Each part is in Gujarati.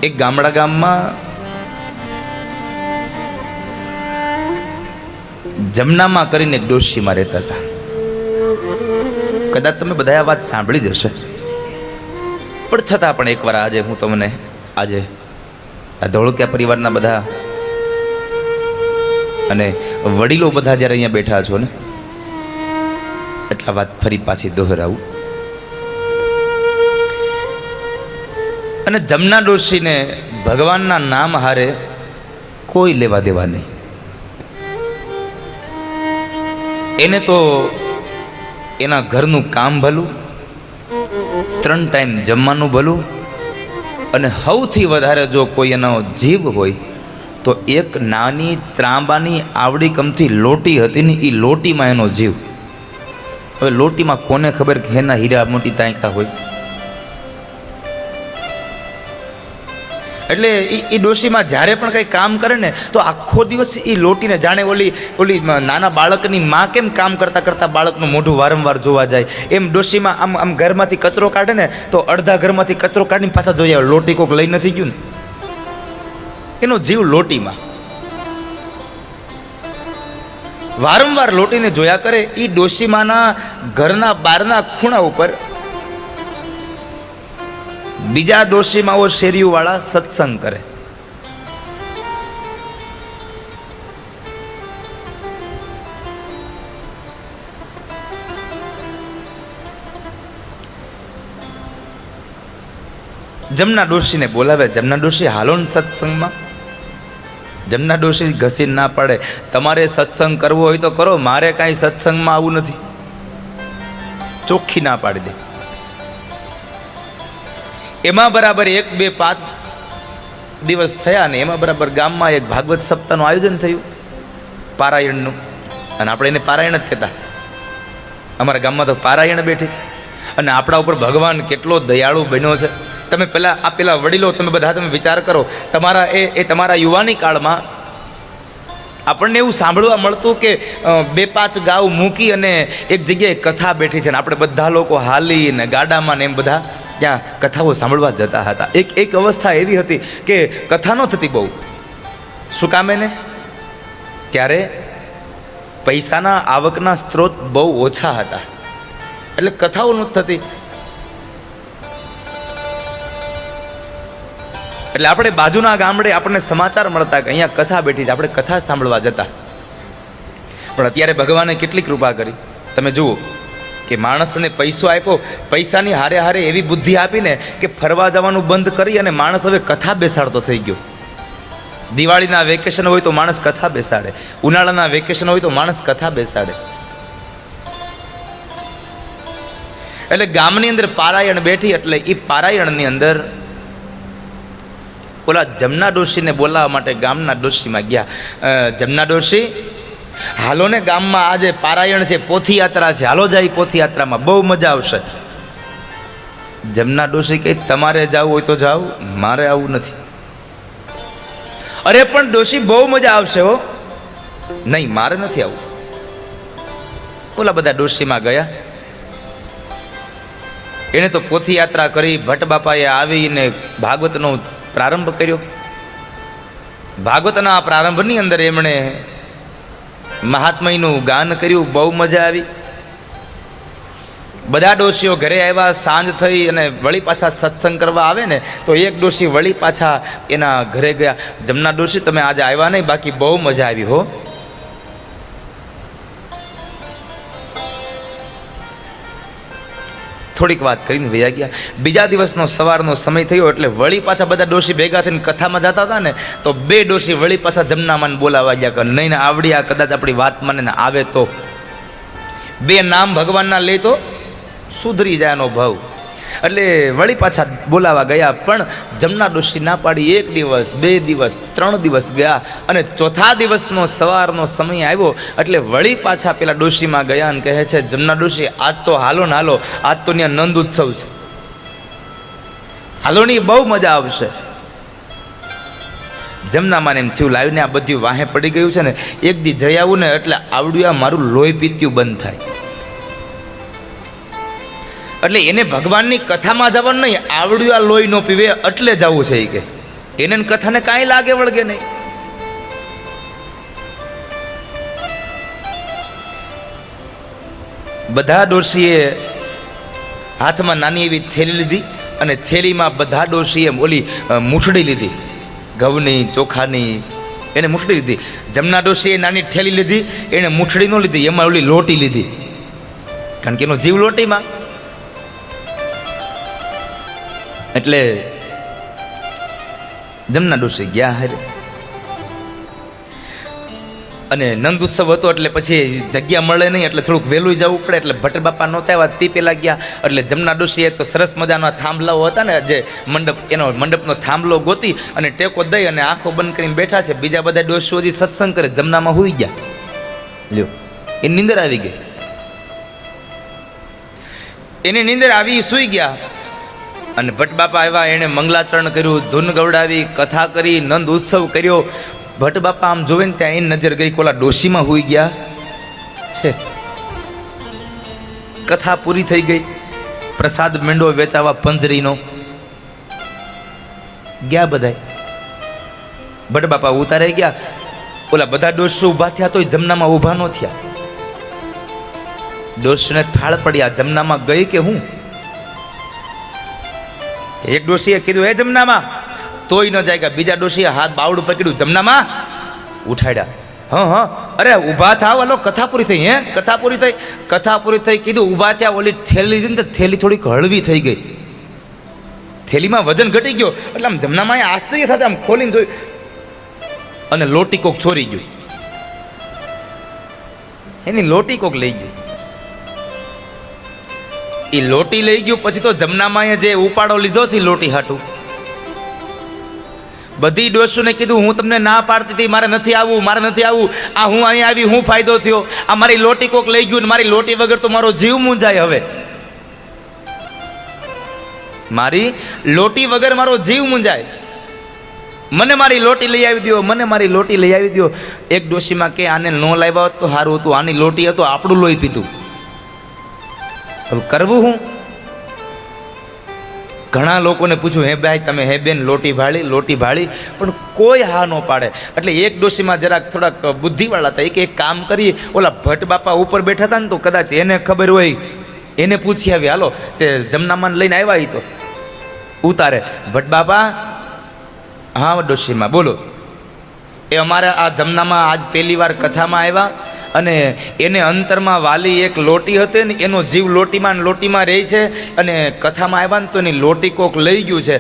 એક ગામમાં જમનામાં કરીને એક ડોશીમાં રહેતા હતા. કદાચ તમે બધા આ વાત સાંભળી જ હશે, પણ છતાં પણ એકવાર આજે હું તમને આજે આ ધોળકિયા પરિવારના બધા અને વડીલો બધા જ્યારે અહીંયા બેઠા છો ને, એટલા વાત ફરી પાછી દોહરાવું. અને જમના ડોશીને ભગવાનના નામ હારે કોઈ લેવા દેવા નહીં. એને તો એના ઘરનું કામ ભલું, 3 ટાઈમ જમવાનું ભલું, અને સૌથી વધારે જો કોઈ એનો જીવ હોય તો એક નાની ત્રાંબાની આવડી કમથી લોટી હતી ને, એ લોટીમાં એનો જીવ. હવે લોટીમાં કોને ખબર કે એના હીરા મોટી તાંકા હોય. એટલે એ ડોશીમાં જ્યારે પણ કંઈ કામ કરે ને તો આખો દિવસ એ લોટીને જાણે ઓલી નાના બાળકની માં કેમ કામ કરતાં કરતાં બાળકનું મોઢું વારંવાર જોવા જાય, એમ ડોશીમાં આમ ઘરમાંથી કચરો કાઢે ને તો અડધા ઘરમાંથી કચરો કાઢીને પાછા જોઈ આવે, લોટી કોક લઈ નથી ગયું ને. એનો જીવ લોટીમાં વારંવાર લોટીને જોયા કરે. એ ડોશીમાના ઘરના બહારના ખૂણા ઉપર બીજા ડોશીમાઓ શેરીઓવાળા સત્સંગ કરે. જમના ડોશીને બોલાવે, જમના ડોશી હાલો ને સત્સંગમાં. જમના ડોશી ઘસીને ના પાડે, તમારે સત્સંગ કરવો હોય તો કરો, મારે કાંઈ સત્સંગમાં આવવું નથી. ચોખ્ખી ના પાડી દે. એમાં બરાબર 1, 2, 5 દિવસ થયા ને એમાં બરાબર ગામમાં એક ભાગવત સપ્તાહનું આયોજન થયું, પારાયણનું. અને આપણે એને પારાયણ જ કહેતા. અમારા ગામમાં તો પારાયણ બેઠી છે. અને આપણા ઉપર ભગવાન કેટલો દયાળુ બન્યો છે. તમે પેલા વડીલો તમે બધા તમે વિચાર કરો, તમારા એ તમારા યુવાની કાળમાં આપણને એવું સાંભળવા મળતું કે 2, 5 ગાઉ મૂકી અને એક જગ્યાએ કથા બેઠી છે ને આપણે બધા લોકો હાલી ને ગાડામાં ને એમ બધા ત્યાં કથાઓ સાંભળવા જતા હતા. એક અવસ્થા એવી હતી કે કથા ન થતી બહુ. શું કામ એને? ત્યારે પૈસાના આવકના સ્ત્રોત બહુ ઓછા હતા, એટલે કથાઓ નહોતી થતી. એટલે આપણે બાજુના ગામડે આપણને સમાચાર મળતા કે અહીંયા કથા બેઠી છે, આપણે કથા સાંભળવા જતા. પણ અત્યારે ભગવાને કેટલી કૃપા કરી. તમે જુઓ કે માણસને પૈસો આપ્યો, પૈસાની હારે હારે એવી બુદ્ધિ આપીને કે ફરવા જવાનું બંધ કરી અને માણસ હવે કથા બેસાડતો થઈ ગયો. દિવાળીના વેકેશન હોય તો માણસ કથા બેસાડે, ઉનાળાના વેકેશન હોય તો માણસ કથા બેસાડે. એટલે ગામની અંદર પારાયણ બેઠી, એટલે એ પારાયણની અંદર ઓલા જમના ડોશીને બોલાવવા માટે ગામના ડોશીમાં ગયા. જમના ડોશી, હાલો ને ગામમાં આજે પારાયણ છે, પોથીયાત્રા છે, હાલો જાય પોથીયાત્રામાં, બહુ મજા આવશે. જમના ડોશી કહે તમારે જવું હોય તો જાઓ, મારે આવું નથી. અરે પણ ડોશી બહુ મજા આવશે હો. નહીં, મારે નથી આવું. ઓલા બધા ડોશીમાં ગયા. એને તો પોથીયાત્રા કરી, ભટ્ટ બાપાએ આવીને ભાગવતનો પ્રારંભ કર્યો. ભાગવતના પ્રારંભની અંદર એમણે મહાત્મયનું ગાન કર્યું, બહુ મજા આવી. બધા ડોશીઓ ઘરે આવ્યા, સાંજ થઈ અને વળી પાછા સત્સંગ કરવા આવે ને તો એક ડોશી વળી પાછા એના ઘરે ગયા. જમના ડોશી તમે આજે આવ્યા નહીં, બાકી બહુ મજા આવી હો. થોડીક વાત કરીને વયા ગયા. બીજા દિવસનો સવારનો સમય થયો એટલે વળી પાછા બધા ડોશી ભેગા થઈને કથામાં જતા હતા ને તો 2 ડોશી વળી પાછા જમનામાને બોલાવા ગયા કે નહીં ને આવડી આ કદાચ આપણી વાત મને ને આવે તો 2 નામ ભગવાનના લે તો સુધરી જાય એનો ભાવ. એટલે વળી પાછા બોલાવા ગયા, પણ જમના ડોશી ના પાડી. 1 દિવસ, 2 દિવસ, 3 દિવસ ગયા અને ચોથા દિવસનો સવારનો સમય આવ્યો એટલે વળી પાછા પેલા ડોશીમાં ગયા અને કહે છે જમના ડોશી આજ તો હાલો ને હાલો, આજ તો ત્યાં નંદ ઉત્સવ છે, હાલો ની બહુ મજા આવશે. જમનામાં એમ થયું લાવીને આ બધું વાહે પડી ગયું છે ને, એક દી જઈ આવું ને એટલે આવડ્યું આ મારું લોહી પીત્યું બંધ થાય. એટલે એને ભગવાનની કથામાં જવાનું નહીં, આવડ્યું આ લોહી ન પીવે એટલે જવું છે. એ કે એને કથાને કાંઈ લાગે વળગે નહીં. બધા ડોશીએ હાથમાં નાની એવી થેલી લીધી અને થેલીમાં બધા ડોશીએ ઓલી મૂઠડી લીધી, ઘઉંની ચોખાની, એને મૂઠડી લીધી. જમના ડોશીએ નાની થેલી લીધી, એને મૂઠડી ન લીધી, એમાં ઓલી લોટી લીધી, કારણ કે એનો જીવ લોટીમાં. એટલે જમના ડોશી ગયા હારે, અને નંદ ઉત્સવ હતો એટલે પછી જગ્યા મળે નહીં, એટલે થોડુંક વહેલું જવું પડે. એટલે ભટ્ટ બાપા નહોતા આવ્યા તે પહેલાં ગયા. એટલે જમના ડોશીએ તો સરસ મજાના થાંભલાઓ હતા ને, જે મંડપ, એનો મંડપનો થાંભલો ગોતી અને ટેકો દઈ અને આંખો બંધ કરીને બેઠા છે. બીજા બધા ડોશીઓ હજી સત્સંગ કરે, જમનામાં હુઈ ગયા. લ્યો, એની નીંદર આવી ગઈ, એની નીંદર આવી, સૂઈ ગયા. અને ભટ્ટ બાપા આવ્યા, એણે મંગલાચરણ કર્યું, ધૂન ગવડાવી, કથા કરી, નંદ ઉત્સવ કર્યો. ભટ્ટ બાપા આમ જોવે ને ત્યાં એની નજર ગઈ કોલા ડોશીમાં હુઈ ગયા છે. કથા પૂરી થઈ ગઈ, પ્રસાદ મેંડો વેચાવા પંજરીનો. ગયા બધાય, ભટ્ટ બાપા ઉતારે ગયા. ઓલા બધા ડોશી ઊભા થયા તોય જમનામાં ઊભા ન થયા. ડોશીને થાળ પડ્યા, જમનામાં ગઈ કે હું? એક ડોશીએ કીધું હે જમનામાં, તોય ન જાય. બીજા ડોશીએ હાથ બાવડું પકડ્યું, જમનામાં ઉઠાડ્યા. હા હા, અરે ઊભા થાવ, હાલો કથા પૂરી થઈ. હે કથા પૂરી થઈ, કથા પૂરી થઈ કીધું ઊભા થયા. ઓલી થેલી લીધી ને, થેલી થોડીક હળવી થઈ ગઈ, થેલીમાં વજન ઘટી ગયો. એટલે આમ જમનામાં આશ્ચર્ય સાથે આમ ખોલીને જોયું, અને લોટી કોક ચોરી ગયું, એની લોટી કોક લઈ ગયું. એ લોટી લઈ ગયું પછી તો જમનામાં જે ઉપાડો લીધો છે લોટી હાટું, બધી ડોશીઓને કીધું હું તમને ના પાડતી હતી, મારે નથી આવવું, મારે નથી આવવું. આ હું અહીંયા આવી, હું ફાયદો થયો? આ મારી લોટી કોક લઈ ગયું, મારી લોટી વગર તો મારો જીવ મૂંઝાય. હવે મારી લોટી વગર મારો જીવ મૂંઝાય, મને મારી લોટી લઈ આવી દો, મને મારી લોટી લઈ આવી દો. એક ડોશીમાં કે આને ન લાવ્યા હોત તો સારું હતું, આની લોટી હતો આપણું લોહી પીતું. કરવું હું? ઘણા લોકોને પૂછ્યું, હે ભાઈ તમે હે બેન લોટી ભાળી, લોટી ભાળી, પણ કોઈ હા ન પાડે. એટલે એક ડોશીમાં જરાક થોડાક બુદ્ધિવાળા હતા, એક કામ કરીએ, ઓલા ભટ્ટ બાપા ઉપર બેઠા હતા ને તો કદાચ એને ખબર હોય, એને પૂછી આવી. હાલો તે જમનામાં લઈને આવ્યા. તો ઉતારે ભટ્ટ બાપા, હા ડોશીમાં બોલો. એ અમારા આ જમનામાં આજ પહેલી વાર કથામાં આવ્યા, અને એને અંતરમાં વાલી એક લોટી હતી ને, એનો જીવ લોટીમાં ને લોટીમાં રહે છે, અને કથામાં આવ્યા ને તો એની લોટી કોક લઈ ગયું છે.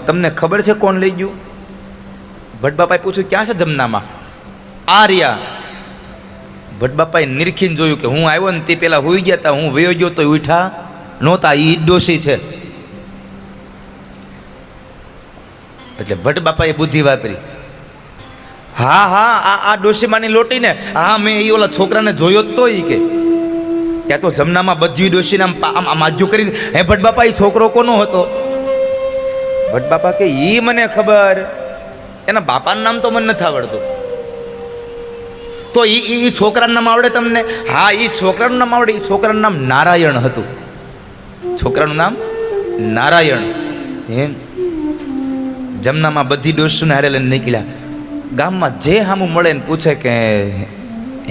તમને ખબર છે કોણ લઈ ગયું? ભટ્ટ બાપાએ પૂછ્યું, ક્યાં છે જમનામાં? આ રહ્યા. ભટ્ટ બાપાએ નિરખીને જોયું કે હું આવ્યો ને તે પેલા હુઈ ગયા હતા, હું વયો ગયો તો ઉઠા નહોતા, એ ડોશી છે. એટલે ભટ્ટ બાપાએ બુદ્ધિ વાપરી. હા હા, આ ડોશીમાની લોટી ને, હા મેં એ ઓલા છોકરાને જોયો જ તો. એ કે ત્યાં તો જમનામાં બધી ડોશીને આમ માજ્યું કરીને, હે ભટ્ટ બાપા એ છોકરો કોનો હતો? ભટ્ટ બાપા કે એ મને ખબર, એના બાપાનું નામ તો મને નથી આવડતું. તો એ છોકરાનું નામ આવડે તમને? હા એ છોકરાનું નામ આવડે. એ છોકરાનું નામ નારાયણ હતું. છોકરાનું નામ નારાયણ. એમ જમનામાં બધી ડોશીને હારે લઈને નીકળ્યા. ગામમાં જે હામું મળે ને પૂછે કે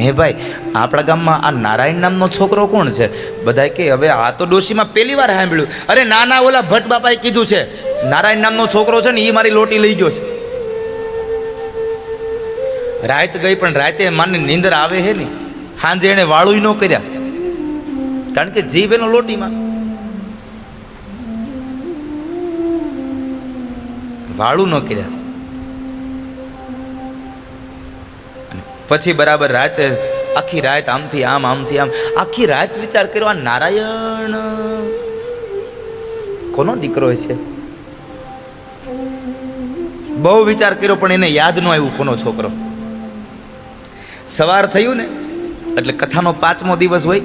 હે ભાઈ આપણા ગામમાં આ નારાયણ નામનો છોકરો કોણ છે? બધા કે હવે આ તો ડોશીમાં પહેલી વાર સાંભળ્યું. અરે ના ઓલા ભટ્ટ બાપાએ કીધું છે, નારાયણ નામનો છોકરો છે ને એ મારી લોટી લઈ ગયો છે. રાત ગઈ પણ રાતે માને નીંદર આવે છે ને, સાંજે એને વાળું ન કર્યા, કારણ કે જીવ એનો લોટીમાં. વાળું ન કર્યા. પછી બરાબર રાતે આખી રાત આમથી આમ આમથી આમ આખી રાત વિચાર કર્યો, આ નારાયણ કોનો દીકરો છે? બહુ વિચાર કર્યો પણ એને યાદ ન આવ્યું કોનો છોકરો. સવાર થયું ને એટલે કથાનો 5મો દિવસ હોય.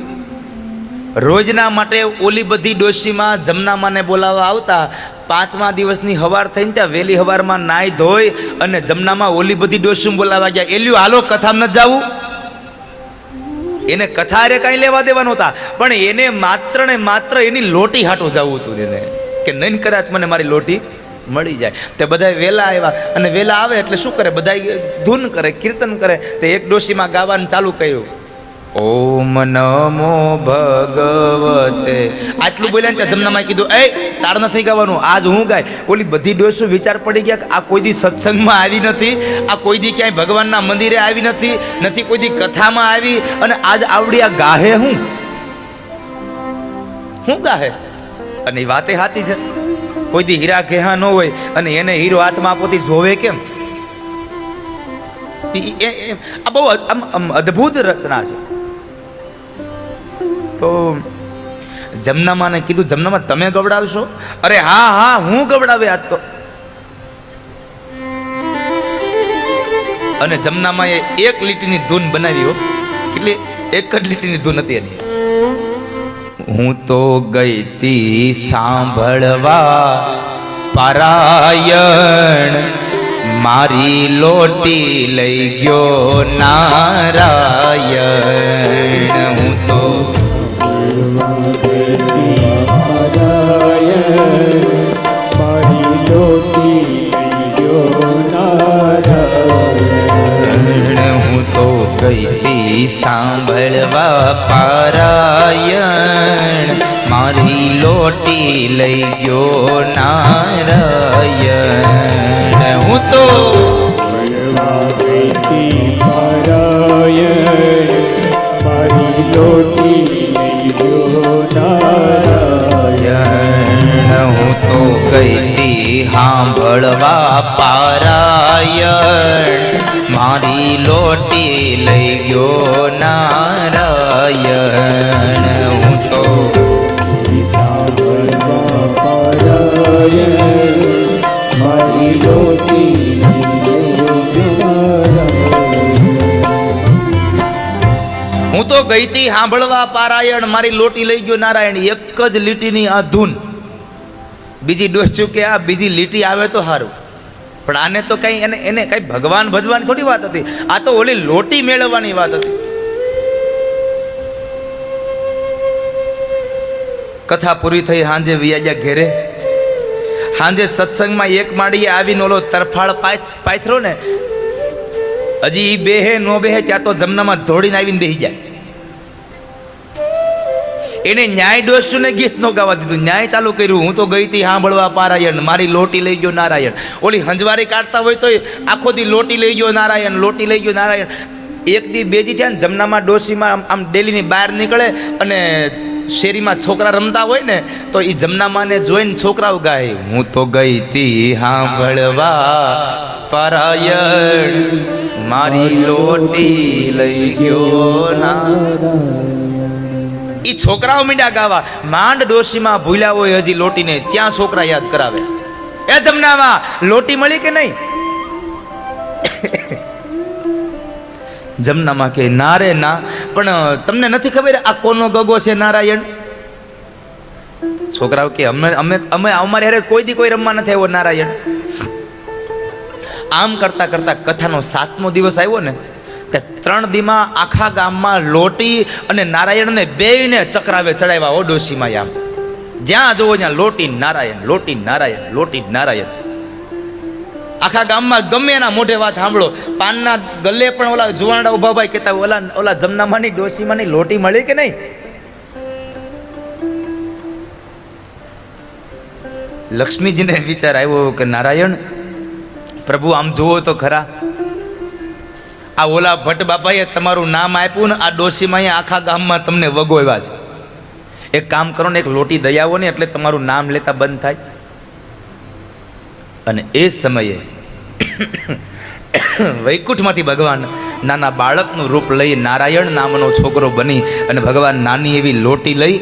રોજના માટે ઓલી બધી ડોશીમાં જમનામાને બોલાવવા આવતા. 5મા દિવસની હવાર થઈને ત્યાં વહેલી હવારમાં નાઈ ધોઈ અને જમનામાં ઓલી બધી ડોશી બોલાવવા ગયા. એલ્યું હાલો કથામાં ન જવું, એને કથા રે કાંઈ લેવા દેવા નહોતા, પણ એને માત્ર ને માત્ર એની લોટી હાટો જવું હતું એને, કે નહીં કદાચ મને મારી લોટી મળી જાય. તે બધા વેલા આવ્યા અને વેલા આવે એટલે શું કરે, બધા ધૂન કરે, કીર્તન કરે. તે એક ડોશીમાં ગાવાનું ચાલુ કર્યું, ઓમ નમો ભગવતે. આટલું બોલ્યા ને ત્યાં જમનામાં કીધું, એ તાર નથી ગાવાનું, આજ હું ગાય. ઓલી બધી ડોસો વિચાર પડી ગયા કે આ કોઈ દી સત્સંગમાં આવી નથી, આ કોઈ દી ક્યાંય ભગવાનના મંદિરે આવી નથી કોઈ દી કથામાં આવી, અને આજ આવડી આ ગાહે હું ગાહે. અને એ વાતે સાચી છે. કોઈ દી હીરા ઘેહા ન હોય અને એને હીરો હાથમાં આપોથી જોવે કેમ? આ બહુ અદ્ભુત રચના છે. તો જમનામાને કીધું, જમનામાં તમે ગવડાવશો? અરે હા હું ગવડાવે આજ તો. અને જમનામાં એક લીટીની ધૂન બનાવી હો. કેટલી? એક જ લીટીની ધૂન હતી એની. હું તો ગઈ તી સાંભળવા પારાયણ, મારી લોટી લઈ ગયો નારાયણ. હું તો મારી લોટી લઈ ગયો નારાયણ. હું તો ગઈ તી સાંભળવા પારાયણ, મારી લોટી લઈ ગયો નારાયણ. હું તો મારી લોટી લઈ ગયો નારાયણ. હું તો ગઈ તી સાંભળવા પારાયણ, મારી લોટી લઈ ગયો નારાયણ. હું તો સાંભળવા પારાયણ, મારી લોટી લઈ ગયો નારાયણ. હું તો ગઈ તી સાંભળવા પારાયણ, મારી લોટી લઈ ગયો નારાયણ. એક જ લીટીની આ ધૂન. બીજી ડોસ્યું કે આ બીજી લીટી આવે તો સારું, પણ આને તો કઈ એને કઈ ભગવાન ભજવાની થોડી વાત હતી. આ તો ઓલી લોટી મેળવવાની વાત હતી. કથા પૂરી થઈ, સાંજે વિયાજા ઘેરે. સાંજે સત્સંગમાં એક માળીએ આવીને ઓલો તરફાળ પાથરો ને, હજી ઈ બેહે નો બેહે ત્યાં તો જમનામાં ધોડીને આવીને બેહી જાય. એને ન્યાય ડોસુને ગીત નો ગાવા દીધું, ન્યાય ચાલુ કર્યું. હું તો ગઈ તી સાંભળવા પારાયણ, મારી લોટી લઈ ગયો નારાયણ. ઓલી હંજવારી કાઢતા હોય તો આખો દી લોટી લઈ ગયો નારાયણ, લોટી લઈ ગયો નારાયણ. એક દી બેજી થયા ને જમનામાં ડોસીમાં આમ ડેલીની બહાર નીકળે અને શેરીમાં છોકરા રમતા હોય ને તો એ જમનામાને જોઈને છોકરાઓ ગાય, હું તો ગઈ તી સાંભળવા પારાયણ, મારી લોટી લઈ ગયો નારાયણ. ઈ છોકરાઓ મીંડા ગાવા. માંડ ડોશીમાં ભૂલ્યા હોય હજી લોટીને, ત્યાં છોકરા યાદ કરાવે, એ જમનામાં લોટી મળી કે નહીં? જમનામાં કે ના રે ના, પણ તમને નથી ખબર આ કોનો ગગો છે નારાયણ? છોકરાઓ કે અમે અમારી હારે કોઈ દી કોઈ રમવા નથી આવ્યો નારાયણ. આમ કરતા કરતા કથાનો 7મો દિવસ આવ્યો ને, કે 3 દીમાં આખા ગામમાં લોટી અને નારાયણને બેયને ચક્રાવે ચડાવ્યા. ઓ ડોશીમાં આમ જ્યાં જોવો ત્યાં લોટી નારાયણ, લોટી નારાયણ, લોટી નારાયણ. આખા ગામમાં ગમે એના મોઢે વાત સાંભળો. પાનના ગલ્લે પણ ઓલા જુવાનડા ઉભા ભાઈ કહેતા, ઓલા જમનામાંની ડોશીમાંની લોટી મળી કે નહીં? લક્ષ્મીજીને વિચાર આવ્યો કે નારાયણ પ્રભુ આમ જુઓ તો ખરા, આ ઓલા ભટ્ટ બાપાએ તમારું નામ આપ્યું ને આ ડોશીમાં અહીંયા આખા ગામમાં તમને વગોવ્યા છે. એક કામ કરો ને, એક લોટી દઈ આવો ને એટલે તમારું નામ લેતા બંધ થાય. અને એ સમયે વૈકુંઠમાંથી ભગવાન નાના બાળકનું રૂપ લઈ નારાયણ નામનો છોકરો બની અને ભગવાન નાની એવી લોટી લઈ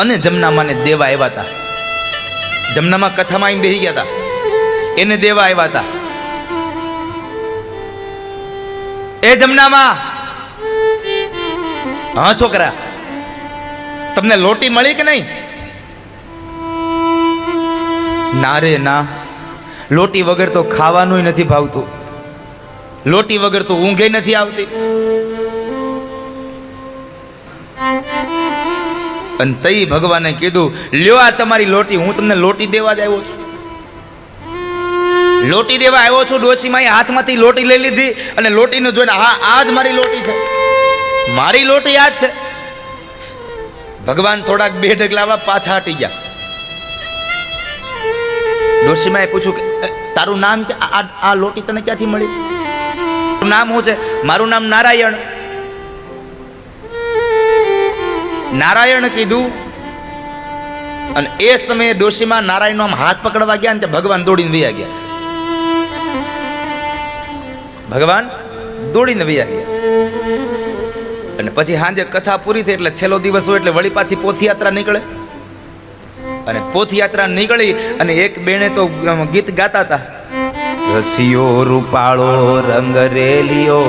અને જમનામાને દેવા આવ્યા હતા. જમનામાં કથામાં આવીને બેસી ગયા હતા, એને દેવા આવ્યા હતા. એ જમનામાં, હા છોકરા તમને લોટી મળી કે નહીં? ના રે ના, લોટી વગર તો ખાવાનું નથી ભાવતું, લોટી વગર તો ઊંઘે નથી આવતી. અને તઈ ભગવાને કીધું, લ્યો આ તમારી લોટી, હું તમને લોટી દેવા જ આવ્યો છું. લોટી દેવા આવ્યો છું, ડોશીમાએ હાથમાંથી લોટી લઈ લીધી અને લોટીને જોઈને હા આ જ મારી લોટી છે, મારી લોટી આ જ છે. ભગવાન થોડાક બે ડગલાવા પાછા હટી ગયા. ડોશીમાએ પૂછ્યું કે તારું નામ કે આ લોટી તને ક્યાંથી મળી? તારું નામ શું છે? મારું નામ નારાયણ. નારાયણ કીધું અને એ સમયે ડોશીમાં નારાયણનો આમ હાથ પકડવા ગયા ને ભગવાન દોડીને વયા ગયા. ભગવાન દોડીને વયા ગયા. અને પછી સાંજે કથા પૂરી થઈ એટલે છેલ્લો દિવસ હોય એટલે વળી પાછી પોથયાત્રા નીકળે. અને પોથયાત્રા નીકળી અને એક બેને તો ગીત ગાતા હતા, રસિયો રૂપાળો રંગ રેલિયો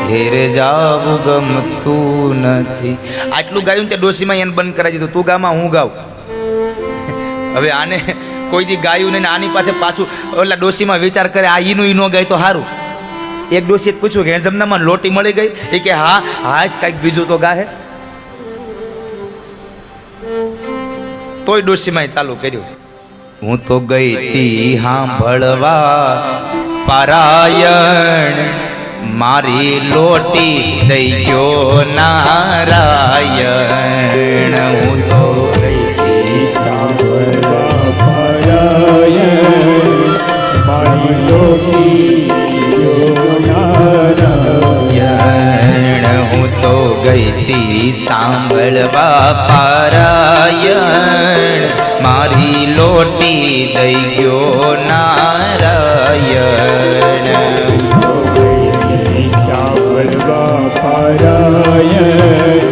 ઘેરે જાવું ગમતું નથી. આટલું ગાયું તે ડોશીમાં એને બંધ કરાવી દીધું, તું ગામાં હું ગાઉં. હવે આને કોઈ દી ગાયું નહીં, આની પાસે પાછું ઓલા ડોશીમાં વિચાર કરે આ ઈનું ઈનો ગાય તો સારું. એક ડોશીએ પૂછ્યું કે જમનામાં લોટી મળી ગઈ? એ કે હા હાશ કાંઈક બીજું તો ગાહે. તોય ડોશીમાં ચાલુ કર્યું, હું તો ગઈ તી સાંભળવા પારાયણ, મારી લોટી દઈ ગયો નારાયણ. હું તો ગઈ તી સાંભળવા પારાયણ, મારી લોટી નારાયણ. હું તો ગઈ તી સાંભળવા પારાયણ, મારી લોટી દઈ ગયો નારાયણ. સાંભળવા પારાયણ,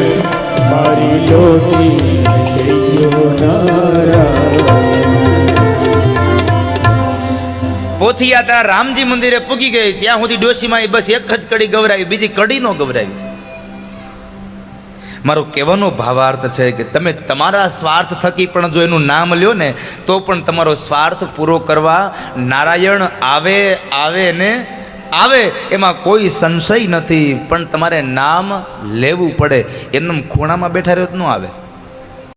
મારી લોટી દઈ ગયો નારાયણ. પોથીયાત્રા રામજી મંદિરે પૂગી ગઈ. ત્યાં સુધી ડોશીમાં બસ એક જ કડી ગવરાવી, બીજી કડી નો ગવરાવી. મારો કહેવાનો ભાવાર્થ છે કે તમે તમારા સ્વાર્થ થકી પણ જો એનું નામ લ્યો ને તો પણ તમારો સ્વાર્થ પૂરો કરવા નારાયણ આવે આવે ને આવે, એમાં કોઈ સંશય નથી. પણ તમારે નામ લેવું પડે. એમનેમ ખૂણામાં બેઠા રહ્યો તો ન આવે.